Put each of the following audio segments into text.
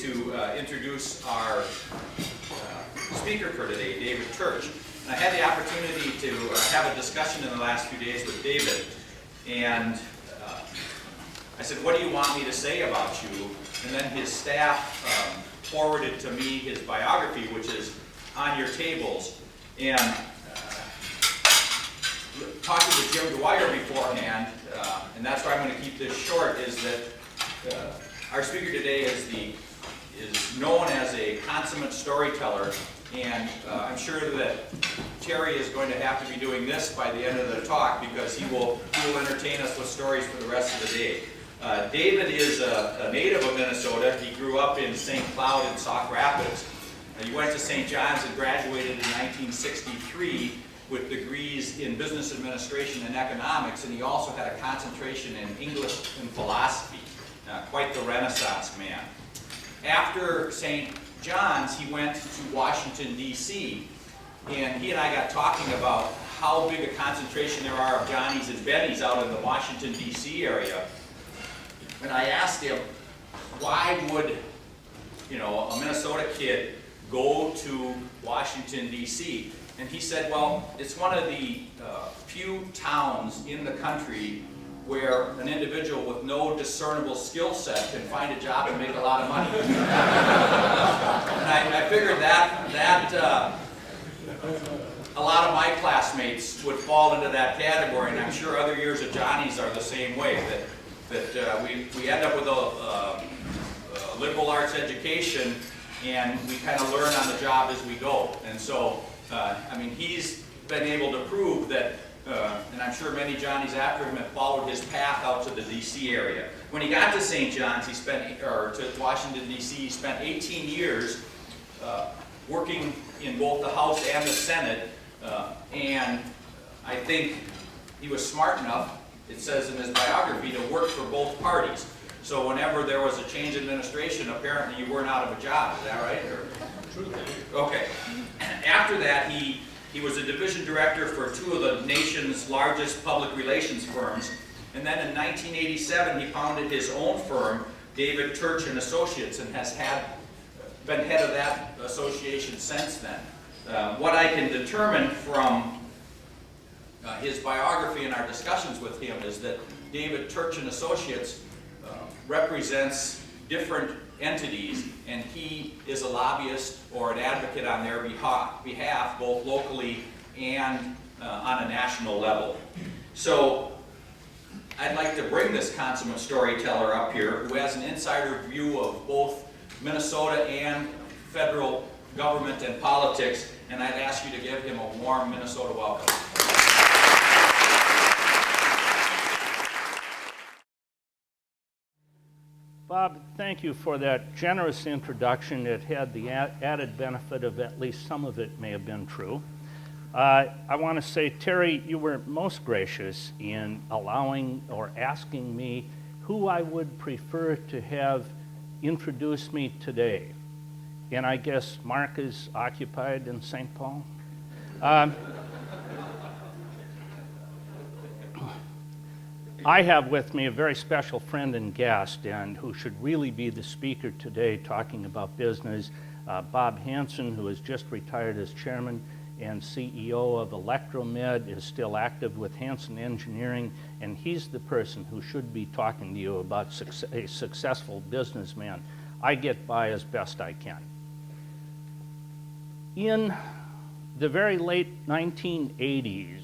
to introduce our speaker for today, David Turch. And I had the opportunity to have a discussion in the last few days with David, and I said, what do you want me to say about you? And then his staff forwarded to me his biography, which is on your tables. And talking to Jim Dwyer beforehand, and that's why I'm going to keep this short, is that our speaker today is known as a consummate storyteller, and I'm sure that Terry is going to have to be doing this by the end of the talk, because he will entertain us with stories for the rest of the day. David is a native of Minnesota. He grew up in St. Cloud and Sauk Rapids. He went to St. John's and graduated in 1963 with degrees in business administration and economics, and he also had a concentration in English and philosophy. Quite the Renaissance man. After St. John's, he went to Washington, D.C., and he and I got talking about how big a concentration there are of Johnnies and Bennies out in the Washington, D.C. area. And I asked him, why would, a Minnesota kid go to Washington, D.C.? And he said, well, it's one of the few towns in the country where an individual with no discernible skill set can find a job and make a lot of money. And I figured that a lot of my classmates would fall into that category, and I'm sure other years of Johnny's are the same way, that we end up with a liberal arts education, and we kind of learn on the job as we go. And so, he's been able to prove that, and I'm sure many Johnnies after him have followed his path out to the D.C. area. When he got to St. John's, to Washington, D.C., he spent 18 years working in both the House and the Senate, and I think he was smart enough, it says in his biography, to work for both parties. So whenever there was a change in administration, apparently you weren't out of a job. Is that right? Okay. After that, he was a division director for two of the nation's largest public relations firms. And then in 1987, he founded his own firm, David Turch and Associates, and has been head of that association since then. What I can determine from his biography and our discussions with him is that David Turch and Associates represents different entities, and he is a lobbyist or an advocate on their behalf, both locally and on a national level. So I'd like to bring this consummate storyteller up here who has an insider view of both Minnesota and federal government and politics, and I'd ask you to give him a warm Minnesota welcome. Bob, thank you for that generous introduction. It had the added benefit of at least some of it may have been true. I want to say, Terry, you were most gracious in allowing or asking me who I would prefer to have introduce me today. And I guess Mark is occupied in St. Paul. I have with me a very special friend and guest, and who should really be the speaker today talking about business, Bob Hansen, who has just retired as chairman and CEO of Electromed, is still active with Hansen Engineering, and he's the person who should be talking to you about a successful businessman. I get by as best I can. In the very late 1980s,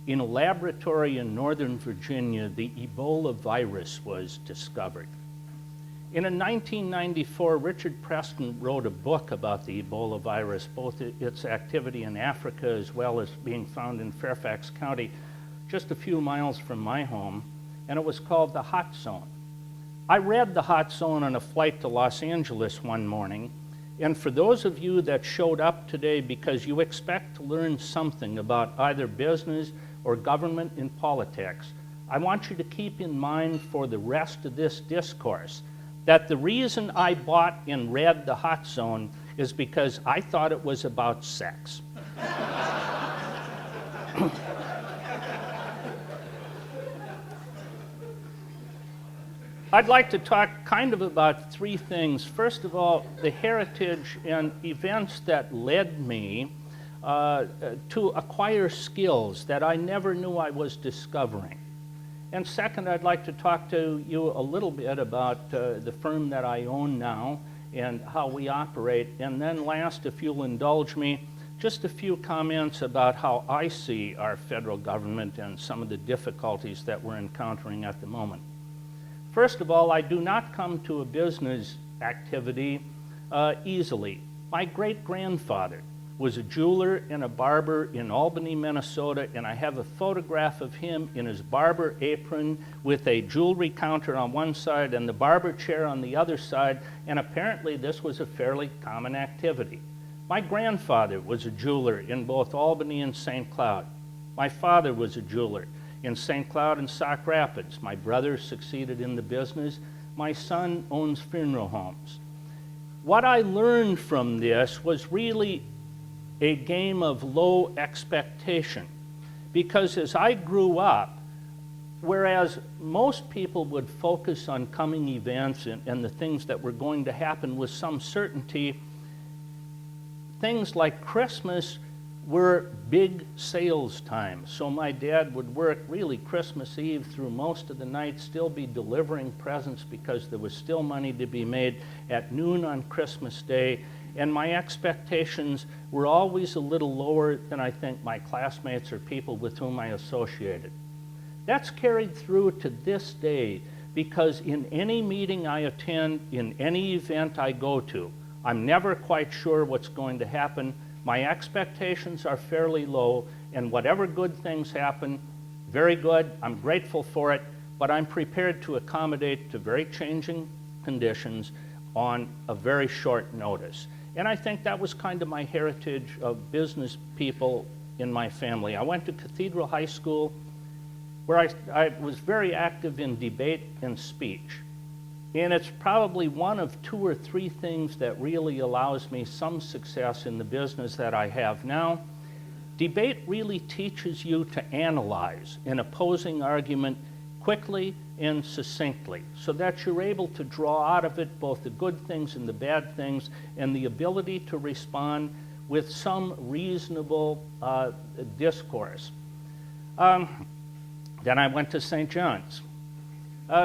in a laboratory in Northern Virginia, the Ebola virus was discovered. In 1994, Richard Preston wrote a book about the Ebola virus, both its activity in Africa as well as being found in Fairfax County, just a few miles from my home, and it was called The Hot Zone. I read The Hot Zone on a flight to Los Angeles one morning, and for those of you that showed up today because you expect to learn something about either business or government and politics, I want you to keep in mind for the rest of this discourse that the reason I bought and read The Hot Zone is because I thought it was about sex. I'd like to talk kind of about three things. First of all, the heritage and events that led me to acquire skills that I never knew I was discovering. And second, I'd like to talk to you a little bit about the firm that I own now and how we operate. And then last, if you'll indulge me, just a few comments about how I see our federal government and some of the difficulties that we're encountering at the moment. First of all, I do not come to a business activity easily. My great-grandfather was a jeweler and a barber in Albany, Minnesota, and I have a photograph of him in his barber apron with a jewelry counter on one side and the barber chair on the other side, and apparently this was a fairly common activity. My grandfather was a jeweler in both Albany and St. Cloud. My father was a jeweler in St. Cloud and Sauk Rapids. My brother succeeded in the business. My son owns funeral homes. What I learned from this was really a game of low expectation, because as I grew up, whereas most people would focus on coming events and the things that were going to happen with some certainty, things like Christmas were big sales time. So my dad would work really Christmas Eve through most of the night, still be delivering presents because there was still money to be made at noon on Christmas Day. And my expectations were always a little lower than I think my classmates or people with whom I associated. That's carried through to this day, because in any meeting I attend, in any event I go to, I'm never quite sure what's going to happen. My expectations are fairly low, and whatever good things happen, very good, I'm grateful for it, but I'm prepared to accommodate to very changing conditions on a very short notice. And I think that was kind of my heritage of business people in my family. I went to Cathedral High School, where I was very active in debate and speech. And it's probably one of two or three things that really allows me some success in the business that I have now. Debate really teaches you to analyze an opposing argument quickly and succinctly, so that you're able to draw out of it both the good things and the bad things, and the ability to respond with some reasonable discourse. Then I went to St. John's.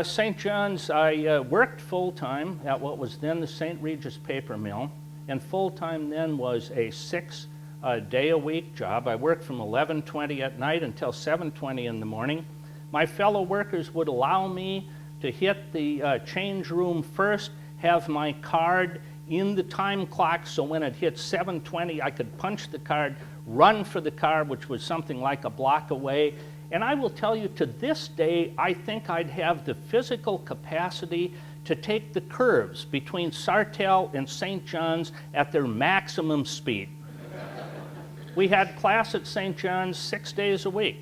St. John's, I worked full-time at what was then the St. Regis paper mill, and full-time then was a 6-day-a-week job. I worked from 11:20 at night until 7:20 in the morning. My fellow workers would allow me to hit the change room first, have my card in the time clock, so when it hit 7:20, I could punch the card, run for the car, which was something like a block away. And I will tell you, to this day, I think I'd have the physical capacity to take the curves between Sartell and St. John's at their maximum speed. We had class at St. John's 6 days a week.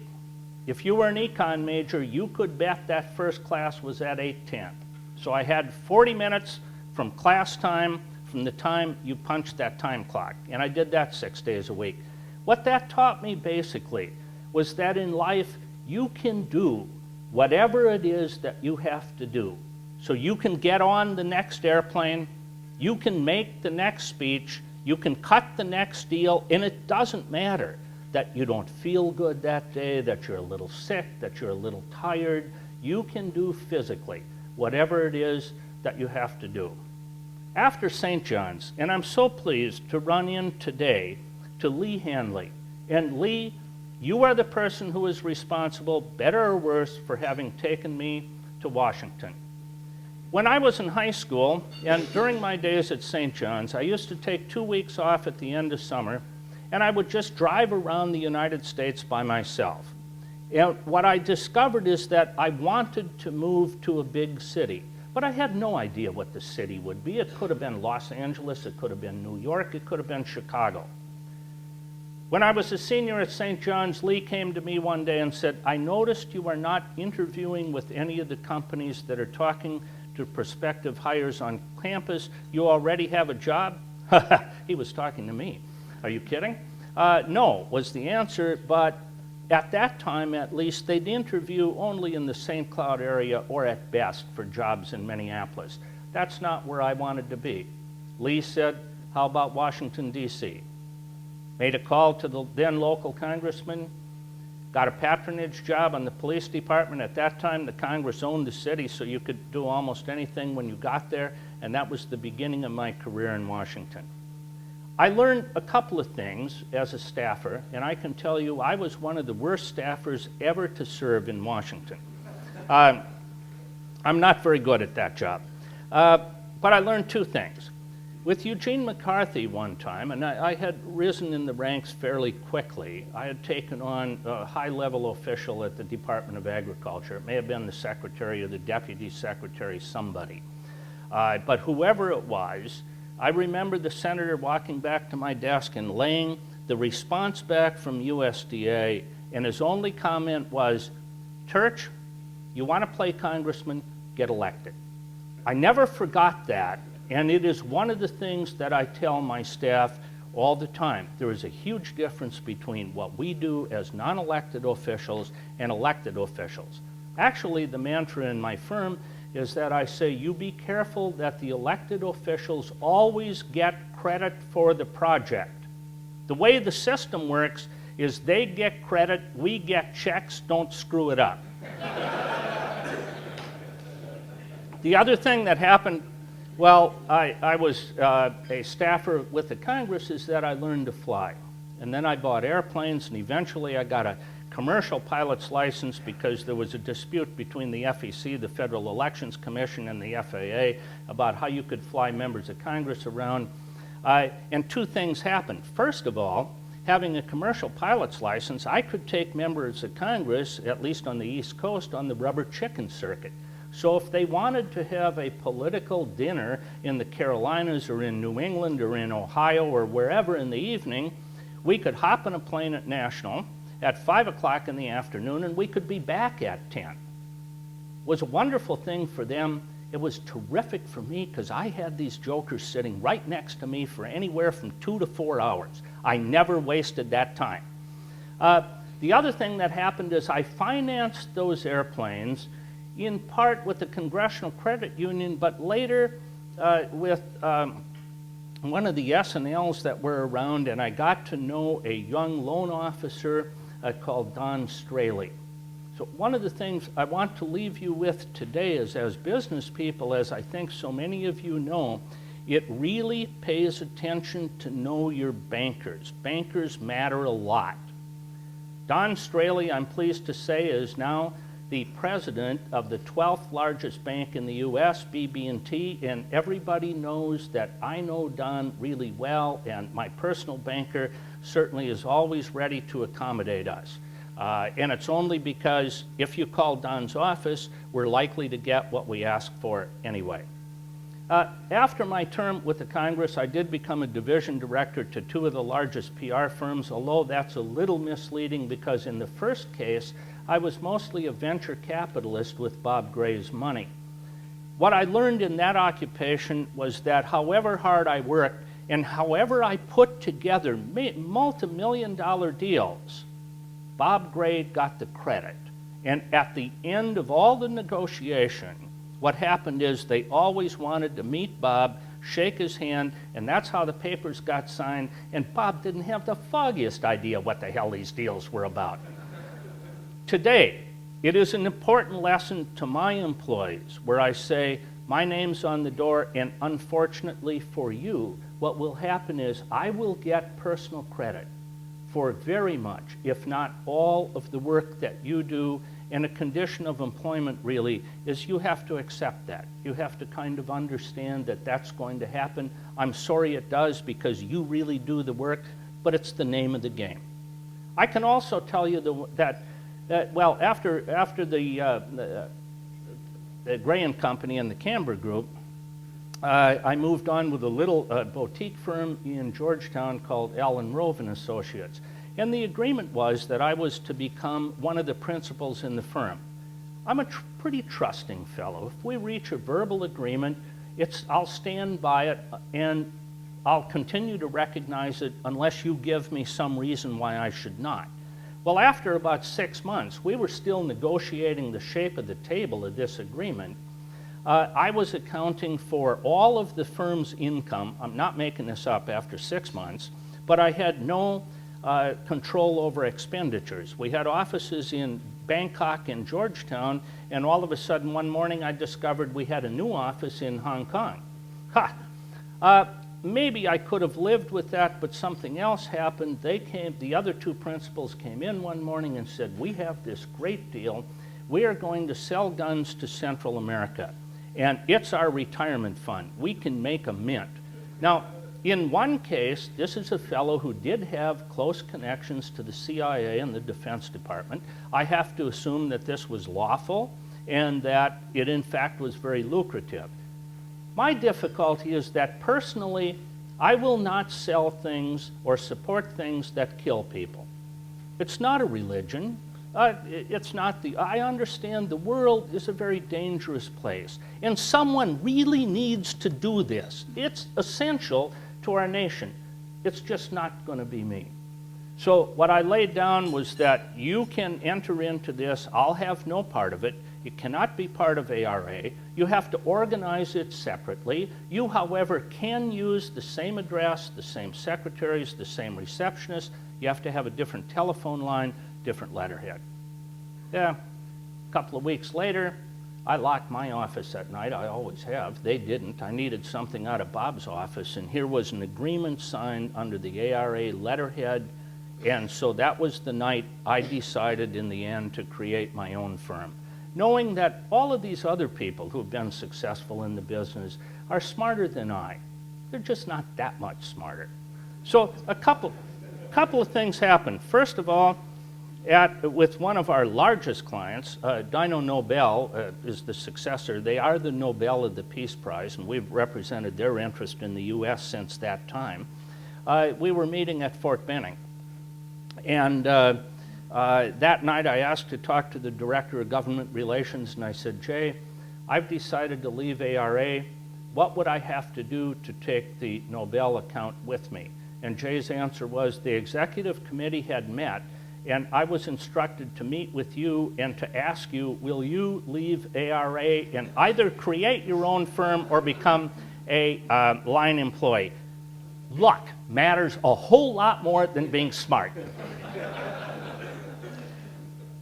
If you were an econ major, you could bet that first class was at 8:10. So I had 40 minutes from class time from the time you punched that time clock. And I did that 6 days a week. What that taught me basically was that in life you can do whatever it is that you have to do. So you can get on the next airplane, you can make the next speech, you can cut the next deal, and it doesn't matter that you don't feel good that day, that you're a little sick, that you're a little tired. You can do physically whatever it is that you have to do. After St. John's, and I'm so pleased to run in today to Lee Hanley. And Lee, you are the person who is responsible, better or worse, for having taken me to Washington. When I was in high school, and during my days at St. John's, I used to take 2 weeks off at the end of summer, and I would just drive around the United States by myself. And what I discovered is that I wanted to move to a big city, but I had no idea what the city would be. It could have been Los Angeles, it could have been New York, it could have been Chicago. When I was a senior at St. John's, Lee came to me one day and said, I noticed you are not interviewing with any of the companies that are talking to prospective hires on campus. You already have a job? He was talking to me. Are you kidding? No, was the answer, but At that time, at least, they'd interview only in the St. Cloud area or at best for jobs in Minneapolis. That's not where I wanted to be. Lee said, how about Washington, D.C.? Made a call to the then local congressman, got a patronage job on the police department. At that time, the Congress owned the city, so you could do almost anything when you got there, and that was the beginning of my career in Washington. I learned a couple of things as a staffer, and I can tell you I was one of the worst staffers ever to serve in Washington. I'm not very good at that job. But I learned two things. With Eugene McCarthy one time, and I had risen in the ranks fairly quickly, I had taken on a high-level official at the Department of Agriculture. It may have been the secretary or the deputy secretary, somebody. But whoever it was, I remember the senator walking back to my desk and laying the response back from USDA, and his only comment was, Turch, you want to play congressman, get elected. I never forgot that, and it is one of the things that I tell my staff all the time. There is a huge difference between what we do as non-elected officials and elected officials. Actually, the mantra in my firm is that I say, you be careful that the elected officials always get credit for the project. The way the system works is they get credit, we get checks, don't screw it up. The other thing that happened, well, I was a staffer with the Congress, is that I learned to fly. And then I bought airplanes, and eventually I got a commercial pilot's license because there was a dispute between the FEC, the Federal Elections Commission, and the FAA about how you could fly members of Congress around. And two things happened. First of all, having a commercial pilot's license, I could take members of Congress, at least on the East Coast, on the rubber chicken circuit. So if they wanted to have a political dinner in the Carolinas or in New England or in Ohio or wherever in the evening, we could hop on a plane at National at 5 o'clock in the afternoon, and we could be back at 10. It was a wonderful thing for them. It was terrific for me because I had these jokers sitting right next to me for anywhere from 2 to 4 hours. I never wasted that time. The other thing that happened is I financed those airplanes in part with the Congressional Credit Union, but later with one of the S&Ls that were around, and I got to know a young loan officer called Don Straley. So one of the things I want to leave you with today is, as business people, as I think so many of you know, it really pays attention to know your bankers. Bankers matter a lot. Don Straley, I'm pleased to say, is now the president of the 12th largest bank in the U.S., BB&T, and everybody knows that I know Don really well, and my personal banker certainly is always ready to accommodate us. And it's only because if you call Don's office, we're likely to get what we ask for anyway. After my term with the Congress, I did become a division director to two of the largest PR firms, although that's a little misleading because in the first case, I was mostly a venture capitalist with Bob Gray's money. What I learned in that occupation was that however hard I worked and however I put together multi-million-dollar deals, Bob Gray got the credit. And at the end of all the negotiation, what happened is they always wanted to meet Bob, shake his hand, and that's how the papers got signed, and Bob didn't have the foggiest idea what the hell these deals were about. Today, it is an important lesson to my employees where I say, my name's on the door, and unfortunately for you, what will happen is I will get personal credit for very much, if not all, of the work that you do, and a condition of employment really is you have to accept that. You have to kind of understand that that's going to happen. I'm sorry it does because you really do the work, but it's the name of the game. I can also tell you that well, after the Gray and Company and the Camber Group, I moved on with a little boutique firm in Georgetown called Allen Rove and Associates. And the agreement was that I was to become one of the principals in the firm. I'm a pretty trusting fellow. If we reach a verbal agreement, I'll stand by it and I'll continue to recognize it unless you give me some reason why I should not. Well, after about 6 months, we were still negotiating the shape of the table of this agreement. I was accounting for all of the firm's income. I'm not making this up after 6 months, but I had no control over expenditures. We had offices in Bangkok and Georgetown, and all of a sudden one morning I discovered we had a new office in Hong Kong. Maybe I could have lived with that, but something else happened. The other two principals came in one morning and said, we have this great deal. We are going to sell guns to Central America, and it's our retirement fund. We can make a mint. Now, in one case, this is a fellow who did have close connections to the CIA and the Defense Department. I have to assume that this was lawful and that it in fact was very lucrative. My difficulty is that personally, I will not sell things or support things that kill people. It's not a religion. It's not I understand the world is a very dangerous place, and someone really needs to do this. It's essential to our nation. It's just not going to be me. So what I laid down was that you can enter into this. I'll have no part of it. It cannot be part of ARA. You have to organize it separately. You, however, can use the same address, the same secretaries, the same receptionist. You have to have a different telephone line, different letterhead. Yeah, a couple of weeks later, I locked my office at night. I always have. They didn't. I needed something out of Bob's office, and here was an agreement signed under the ARA letterhead, and so that was the night I decided in the end to create my own firm, knowing that all of these other people who have been successful in the business are smarter than I. They're just not that much smarter. So a couple of things happened. First of all, with one of our largest clients, Dyno Nobel is the successor. They are the Nobel of the Peace Prize, and we've represented their interest in the U.S. since that time. We were meeting at Fort Benning, and that night I asked to talk to the Director of Government Relations, and I said, Jay, I've decided to leave ARA. What would I have to do to take the Nobel account with me? And Jay's answer was the executive committee had met, and I was instructed to meet with you and to ask you, will you leave ARA and either create your own firm or become a line employee? Luck matters a whole lot more than being smart.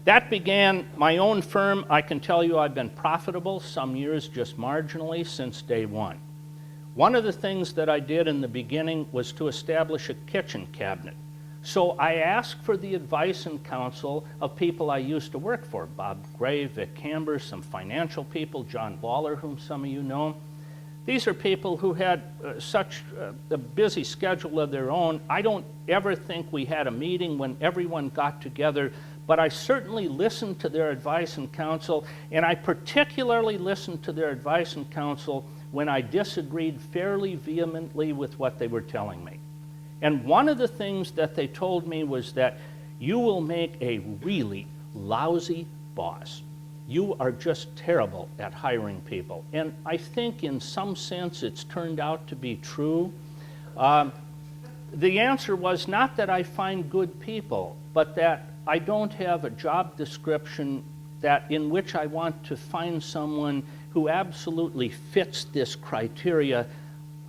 That began my own firm. I can tell you I've been profitable, some years just marginally, since day one. One of the things that I did in the beginning was to establish a kitchen cabinet. So I asked for the advice and counsel of people I used to work for, Bob Gray, Vic Camber, some financial people, John Waller, whom some of you know. These are people who had such a busy schedule of their own. I don't ever think we had a meeting when everyone got together, but I certainly listened to their advice and counsel, and I particularly listened to their advice and counsel when I disagreed fairly vehemently with what they were telling me. And one of the things that they told me was that you will make a really lousy boss. You are just terrible at hiring people. And I think in some sense it's turned out to be true. The answer was not that I find good people, but that I don't have a job description in which I want to find someone who absolutely fits this criteria.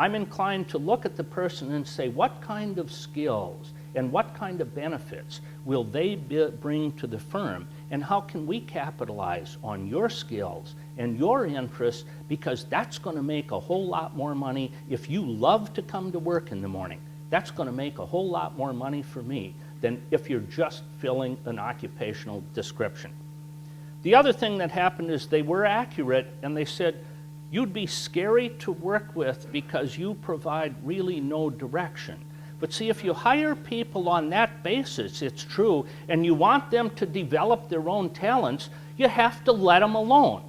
I'm inclined to look at the person and say, what kind of skills and what kind of benefits will they bring to the firm, and how can we capitalize on your skills and your interests, because that's going to make a whole lot more money. If you love to come to work in the morning, that's going to make a whole lot more money for me than if you're just filling an occupational description. The other thing that happened is they were accurate, and they said, you'd be scary to work with because you provide really no direction. But see, if you hire people on that basis, it's true, and you want them to develop their own talents, you have to let them alone.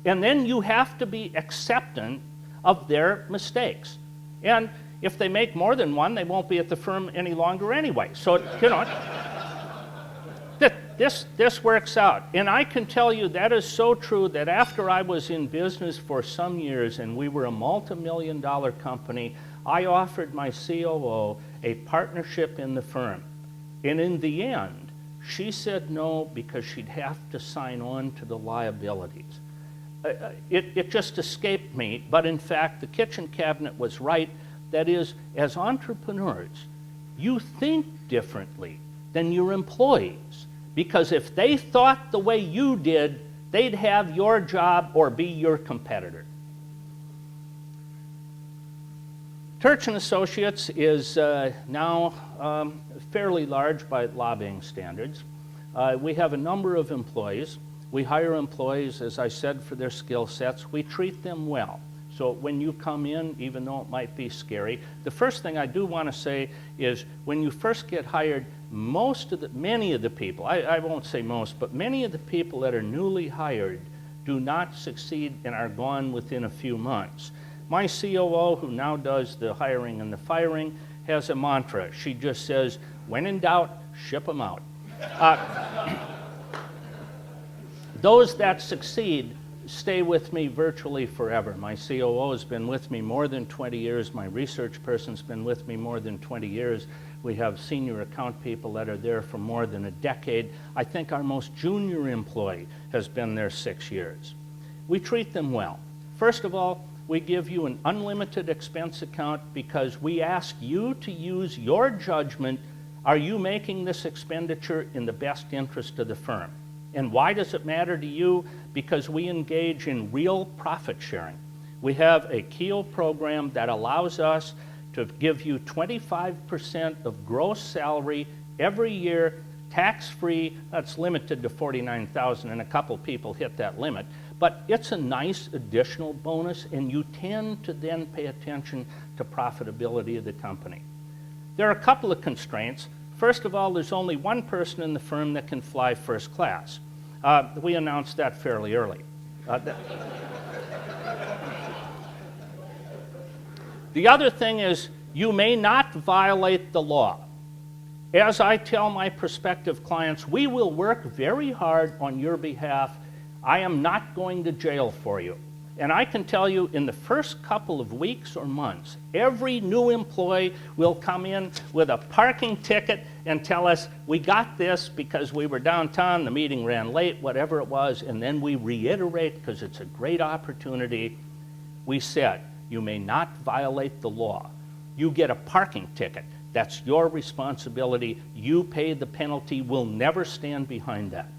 And then you have to be acceptant of their mistakes. And if they make more than one, they won't be at the firm any longer anyway. So, you know, this works out. And I can tell you that is so true that after I was in business for some years and we were a multi-million-dollar company, I offered my COO a partnership in the firm. And in the end, She said no because she'd have to sign on to the liabilities. It just escaped me, but in fact, the kitchen cabinet was right. That is, as entrepreneurs, you think differently than your employees, because if they thought the way you did, they'd have your job or be your competitor. Turch & Associates is now fairly large by lobbying standards. We have a number of employees. We hire employees, as I said, for their skill sets. We treat them well. So when you come in, even though it might be scary, the first thing I do want to say is when you first get hired, many of the people, I won't say most, but many of the people that are newly hired do not succeed and are gone within a few months. My COO, who now does the hiring and the firing, has a mantra. She just says, when in doubt, ship them out. Those that succeed stay with me virtually forever. My COO has been with me more than 20 years. My research person's been with me more than 20 years. We have senior account people that are there for more than a decade. I think our most junior employee has been there 6 years. We treat them well. First of all, we give you an unlimited expense account because we ask you to use your judgment. Are you making this expenditure in the best interest of the firm? And why does it matter to you? Because we engage in real profit sharing. We have a KEO program that allows us to give you 25% of gross salary every year, tax-free. That's limited to $49,000, and a couple people hit that limit. But it's a nice additional bonus, and you tend to then pay attention to profitability of the company. There are a couple of constraints. First of all, there's only one person in the firm that can fly first class. We announced that fairly early. The other thing is you may not violate the law. As I tell my prospective clients, we will work very hard on your behalf. I am not going to jail for you. And I can tell you in the first couple of weeks or months, every new employee will come in with a parking ticket and tell us, we got this because we were downtown, the meeting ran late, whatever it was, and then we reiterate, because it's a great opportunity, we said, you may not violate the law. You get a parking ticket. That's your responsibility. You pay the penalty. We'll never stand behind that.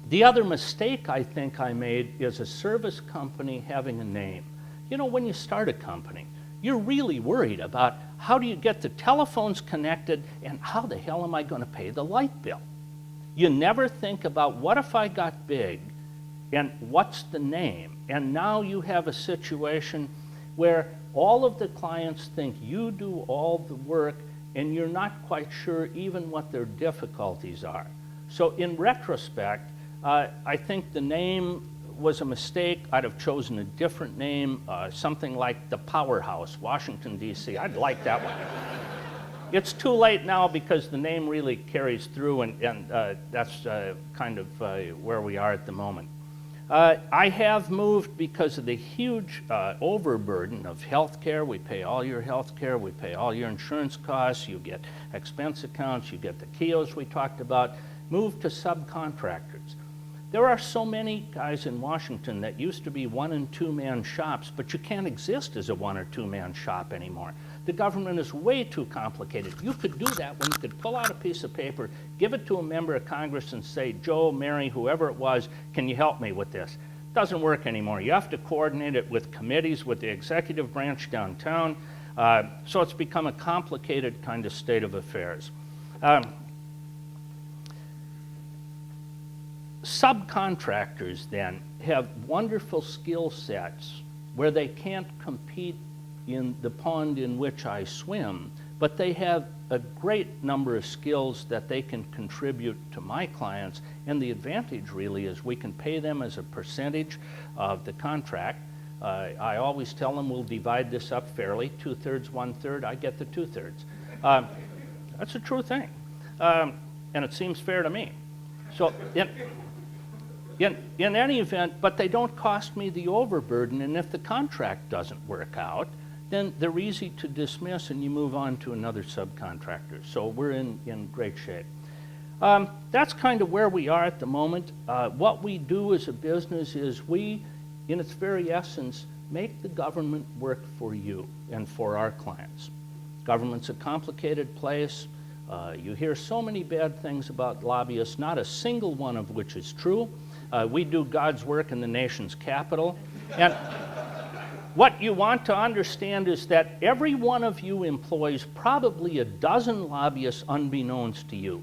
The other mistake I think I made is a service company having a name. You know, when you start a company, you're really worried about how do you get the telephones connected and how the hell am I going to pay the light bill? You never think about what if I got big and what's the name? And now you have a situation where all of the clients think you do all the work and you're not quite sure even what their difficulties are. So in retrospect, I think the name was a mistake. I'd have chosen a different name, something like the Powerhouse, Washington, D.C. I'd like that one. It's too late now because the name really carries through, and that's kind of where we are at the moment. I have moved because of the huge overburden of health care. We pay all your health care, we pay all your insurance costs, you get expense accounts, you get the KEOs we talked about. Moved to subcontractors. There are so many guys in Washington that used to be 1- and 2-man shops, but you can't exist as a 1- or 2-man shop anymore. The government is way too complicated. You could do that when you could pull out a piece of paper, give it to a member of Congress and say, Joe, Mary, whoever it was, can you help me with this? It doesn't work anymore. You have to coordinate it with committees, with the executive branch downtown. So it's become a complicated kind of state of affairs. Subcontractors then have wonderful skill sets where they can't compete in the pond in which I swim, but they have a great number of skills that they can contribute to my clients, and the advantage really is we can pay them as a percentage of the contract. I always tell them we'll divide this up fairly, 2/3, 1/3, I get the 2/3. That's a true thing, and it seems fair to me. So in any event, but they don't cost me the overburden, and if the contract doesn't work out, then they're easy to dismiss and you move on to another subcontractor. So we're in great shape. That's kind of where we are at the moment. What we do as a business is we, in its very essence, make the government work for you and for our clients. Government's a complicated place. You hear so many bad things about lobbyists, not a single one of which is true. We do God's work in the nation's capital. And what you want to understand is that every one of you employs probably a dozen lobbyists unbeknownst to you.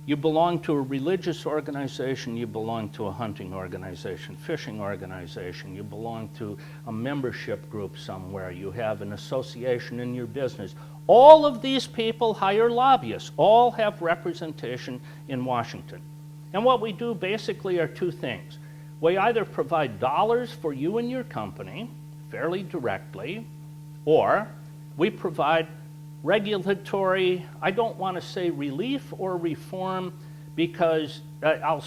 You belong to a religious organization, you belong to a hunting organization, fishing organization, you belong to a membership group somewhere, you have an association in your business. All of these people hire lobbyists, all have representation in Washington. And what we do basically are two things. We either provide dollars for you and your company, fairly directly, or we provide regulatory, I don't want to say relief or reform, because I'll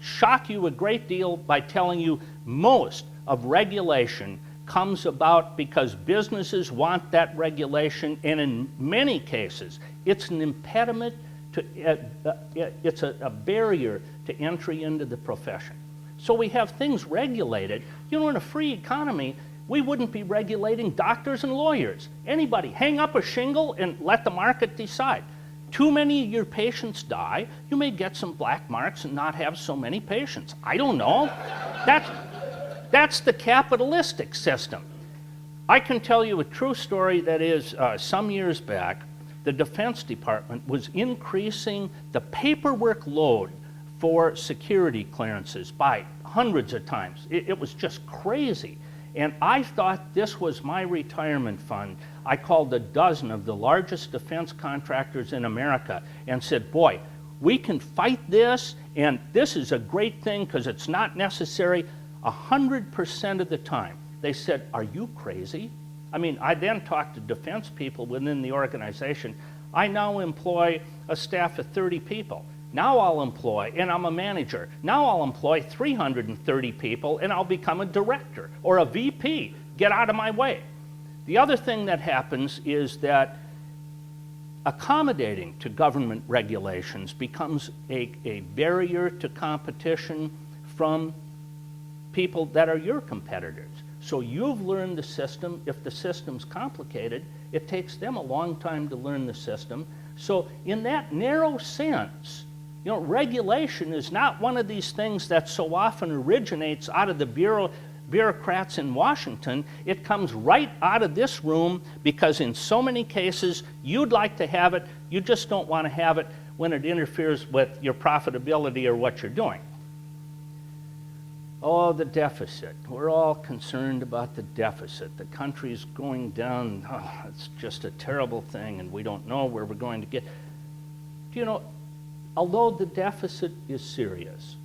shock you a great deal by telling you most of regulation comes about because businesses want that regulation, and in many cases it's an impediment to, it's a barrier to entry into the profession. So we have things regulated. You know, in a free economy, we wouldn't be regulating doctors and lawyers. Anybody, hang up a shingle and let the market decide. Too many of your patients die, you may get some black marks and not have so many patients. I don't know. That's the capitalistic system. I can tell you a true story that is some years back, the Defense Department was increasing the paperwork load for security clearances by hundreds of times. It was just crazy. And I thought this was my retirement fund. I called a dozen of the largest defense contractors in America and said, boy, we can fight this, and this is a great thing because it's not necessary. 100% of the time, they said, are you crazy? I mean, I then talked to defense people within the organization. I now employ a staff of 30 people. Now I'll employ, and I'm a manager, now I'll employ 330 people and I'll become a director or a VP. Get out of my way. The other thing that happens is that accommodating to government regulations becomes a barrier to competition from people that are your competitors. So you've learned the system. If the system's complicated, it takes them a long time to learn the system. So in that narrow sense, you know, regulation is not one of these things that so often originates out of the bureaucrats in Washington. It comes right out of this room because in so many cases you'd like to have it, you just don't want to have it when it interferes with your profitability or what you're doing. Oh, the deficit. We're all concerned about the deficit. The country's going down. Oh, it's just a terrible thing and we don't know where we're going to get. Do you know, although the deficit is serious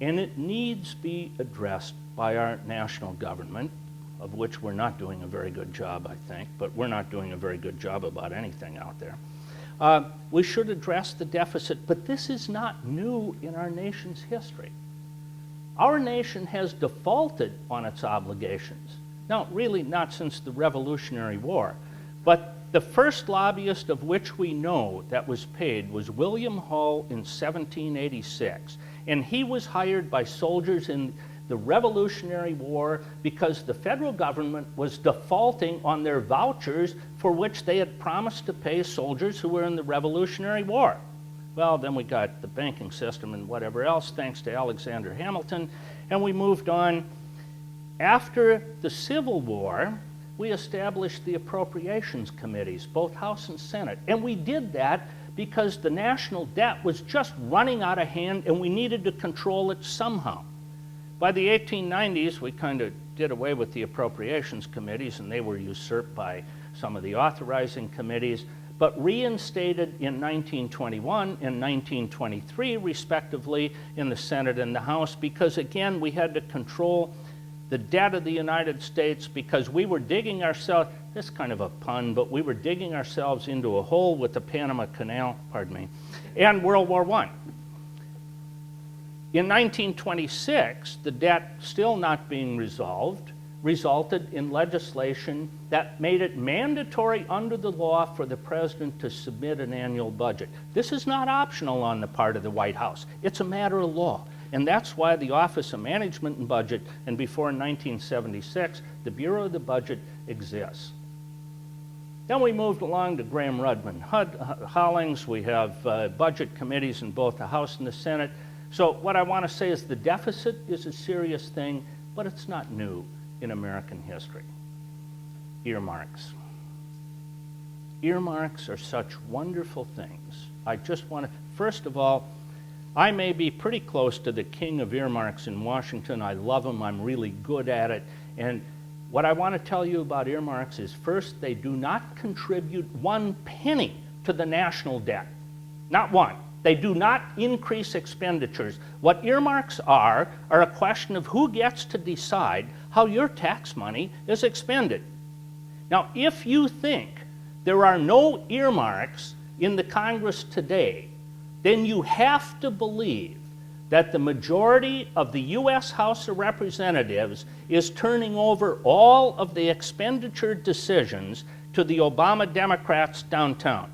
and it needs to be addressed by our national government, of which we're not doing a very good job, I think, but we're not doing a very good job about anything out there. We should address the deficit, but this is not new in our nation's history. Our nation has defaulted on its obligations. Now, really not since the Revolutionary War, but the first lobbyist of which we know that was paid was William Hull in 1786. And he was hired by soldiers in the Revolutionary War because the federal government was defaulting on their vouchers for which they had promised to pay soldiers who were in the Revolutionary War. Well, then we got the banking system and whatever else, thanks to Alexander Hamilton, and we moved on. After the Civil War, we established the appropriations committees, both House and Senate. And we did that because the national debt was just running out of hand and we needed to control it somehow. By the 1890s, we kind of did away with the appropriations committees and they were usurped by some of the authorizing committees, but reinstated in 1921 and 1923, respectively, in the Senate and the House, because again, we had to control the debt of the United States because we were digging ourselves, this is kind of a pun, but we were digging ourselves into a hole with the Panama Canal, pardon me, and World War I. In 1926, the debt still not being resolved, resulted in legislation that made it mandatory under the law for the president to submit an annual budget. This is not optional on the part of the White House. It's a matter of law. And that's why the Office of Management and Budget, and before 1976, the Bureau of the Budget exists. Then we moved along to Graham Rudman, Hollings. We have budget committees in both the House and the Senate. So what I want to say is the deficit is a serious thing, but it's not new in American history. Earmarks. Earmarks are such wonderful things. I just want to, first of all, I may be pretty close to the king of earmarks in Washington. I love them. I'm really good at it. And what I want to tell you about earmarks is, first, they do not contribute 1 penny to the national debt. Not one. They do not increase expenditures. What earmarks are a question of who gets to decide how your tax money is expended. Now, if you think there are no earmarks in the Congress today, then you have to believe that the majority of the U.S. House of Representatives is turning over all of the expenditure decisions to the Obama Democrats downtown.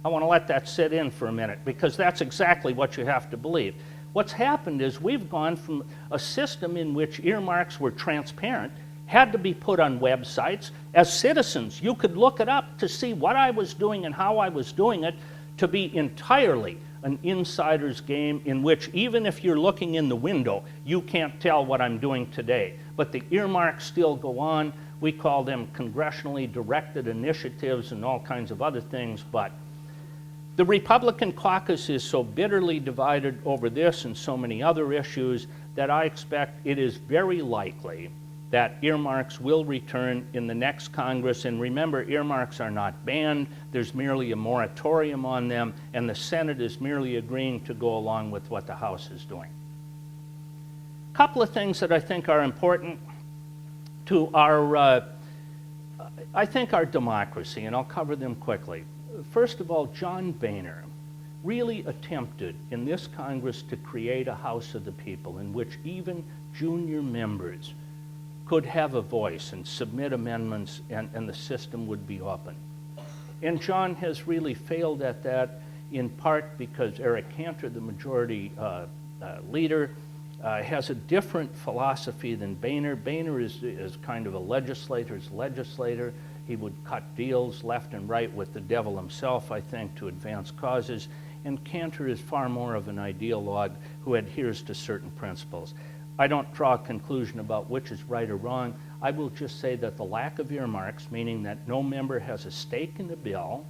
I want to let that sit in for a minute, because that's exactly what you have to believe. What's happened is we've gone from a system in which earmarks were transparent, had to be put on websites. As citizens, you could look it up to see what I was doing and how I was doing it, to be entirely an insider's game in which even if you're looking in the window, you can't tell what I'm doing today. But the earmarks still go on. We call them congressionally directed initiatives and all kinds of other things, but the Republican caucus is so bitterly divided over this and so many other issues that I expect it is very likely that earmarks will return in the next Congress. And remember, earmarks are not banned. There's merely a moratorium on them, and the Senate is merely agreeing to go along with what the House is doing. A couple of things that I think are important to our, I think, our democracy, and I'll cover them quickly. First of all, John Boehner really attempted in this Congress to create a House of the People in which even junior members could have a voice and submit amendments, and the system would be open. And John has really failed at that, in part because Eric Cantor, the majority leader, has a different philosophy than Boehner. Boehner is kind of a legislator's legislator. He would cut deals left and right with the devil himself, I think, to advance causes. And Cantor is far more of an ideologue who adheres to certain principles. I don't draw a conclusion about which is right or wrong. I will just say that the lack of earmarks, meaning that no member has a stake in the bill,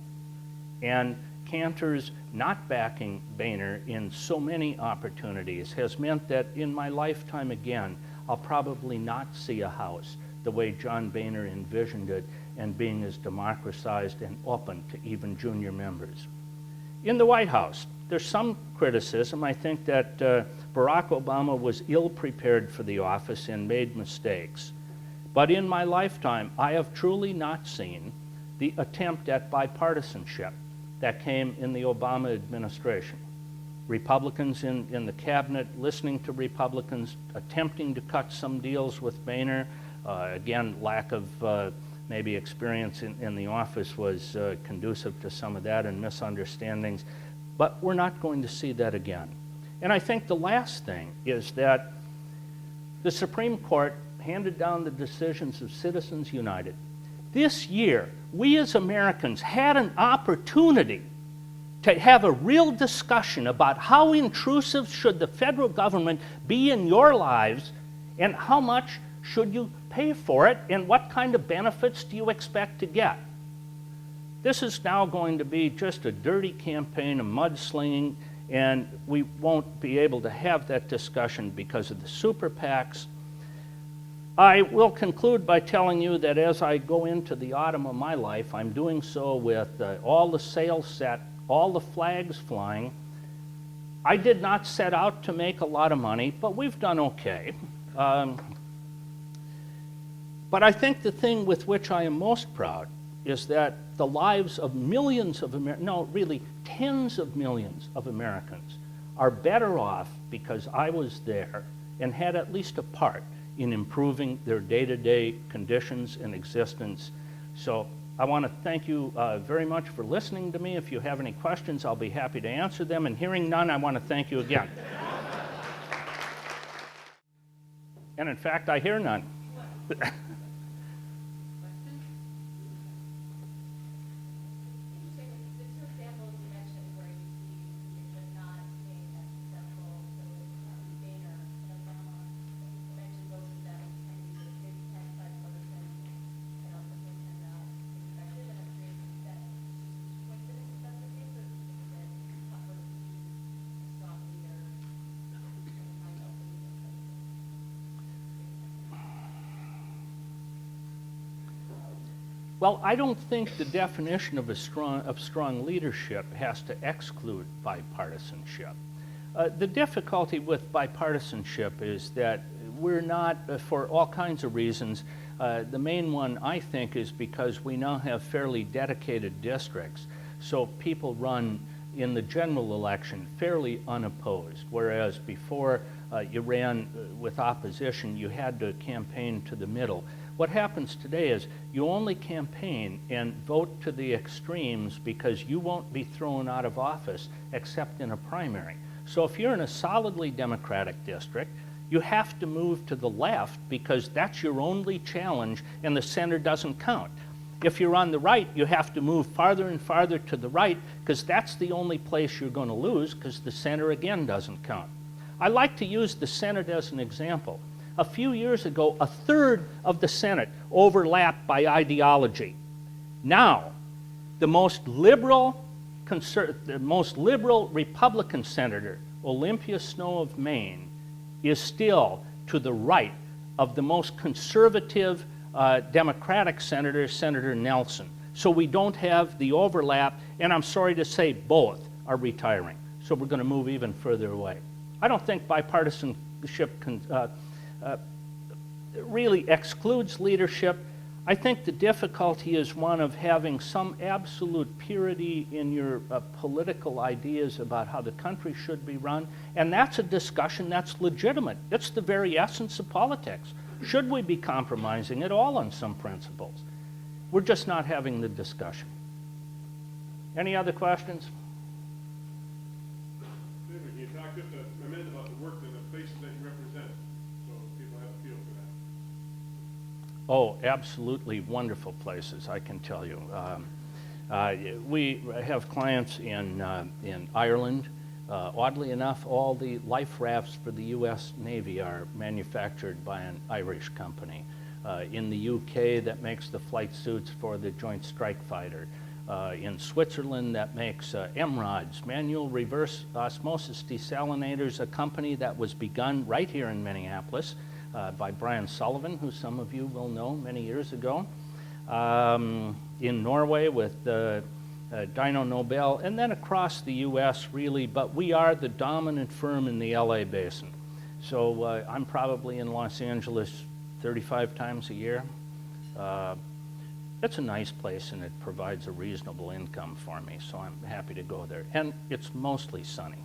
and Cantor's not backing Boehner in so many opportunities has meant that in my lifetime again, I'll probably not see a House the way John Boehner envisioned it, and being as democratized and open to even junior members. In the White House, there's some criticism. I think that Barack Obama was ill-prepared for the office and made mistakes. But in my lifetime, I have truly not seen the attempt at bipartisanship that came in the Obama administration. Republicans in the cabinet listening to Republicans, attempting to cut some deals with Boehner. Again, lack of maybe experience in the office was conducive to some of that and misunderstandings. But we're not going to see that again. And I think the last thing is that the Supreme Court handed down the decisions of Citizens United. This year, we as Americans had an opportunity to have a real discussion about how intrusive should the federal government be in your lives, and how much should you pay for it, and what kind of benefits do you expect to get. This is now going to be just a dirty campaign of mudslinging, and we won't be able to have that discussion because of the super PACs. I will conclude by telling you that as I go into the autumn of my life, I'm doing so with all the sails set, all the flags flying. I did not set out to make a lot of money, but we've done okay. But I think the thing with which I am most proud is that the lives of millions of Americans, no, really tens of millions of Americans, are better off because I was there and had at least a part in improving their day-to-day conditions and existence. So I want to thank you very much for listening to me. If you have any questions, I'll be happy to answer them. And hearing none, I want to thank you again. And in fact, I hear none. Well, I don't think the definition of strong leadership has to exclude bipartisanship. The difficulty with bipartisanship is that we're not, for all kinds of reasons, the main one I think is because we now have fairly dedicated districts, so people run in the general election fairly unopposed, whereas before you ran with opposition, you had to campaign to the middle. What happens today is you only campaign and vote to the extremes because you won't be thrown out of office except in a primary. So if you're in a solidly Democratic district, you have to move to the left because that's your only challenge and the center doesn't count. If you're on the right, you have to move farther and farther to the right because that's the only place you're going to lose because the center again doesn't count. I like to use the Senate as an example. A few years ago, a third of the Senate overlapped by ideology. Now, the most liberal Republican senator, Olympia Snowe of Maine, is still to the right of the most conservative Democratic senator, Senator Nelson. So we don't have the overlap, and I'm sorry to say both are retiring. So we're going to move even further away. I don't think bipartisanship really excludes leadership. I think the difficulty is one of having some absolute purity in your political ideas about how the country should be run, and that's a discussion that's legitimate. It's the very essence of politics. Should we be compromising at all on some principles? We're just not having the discussion. Any other questions? David, can you talk just a minute about the work and the places that you represent, so people have a feel for that? Oh, absolutely wonderful places, I can tell you. We have clients in Ireland. Oddly enough, all the life rafts for the U.S. Navy are manufactured by an Irish company. In the UK, that makes the flight suits for the Joint Strike Fighter. In Switzerland, that makes MRODs, manual reverse osmosis desalinators, a company that was begun right here in Minneapolis by Brian Sullivan, who some of you will know many years ago. In Norway with Dyno Nobel, and then across the U.S. really, but we are the dominant firm in the LA basin. So I'm probably in Los Angeles 35 times a year. It's a nice place and it provides a reasonable income for me, so I'm happy to go there. And it's mostly sunny.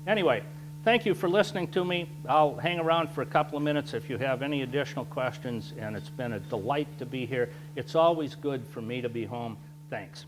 Anyway, thank you for listening to me. I'll hang around for a couple of minutes if you have any additional questions, and it's been a delight to be here. It's always good for me to be home. Thanks.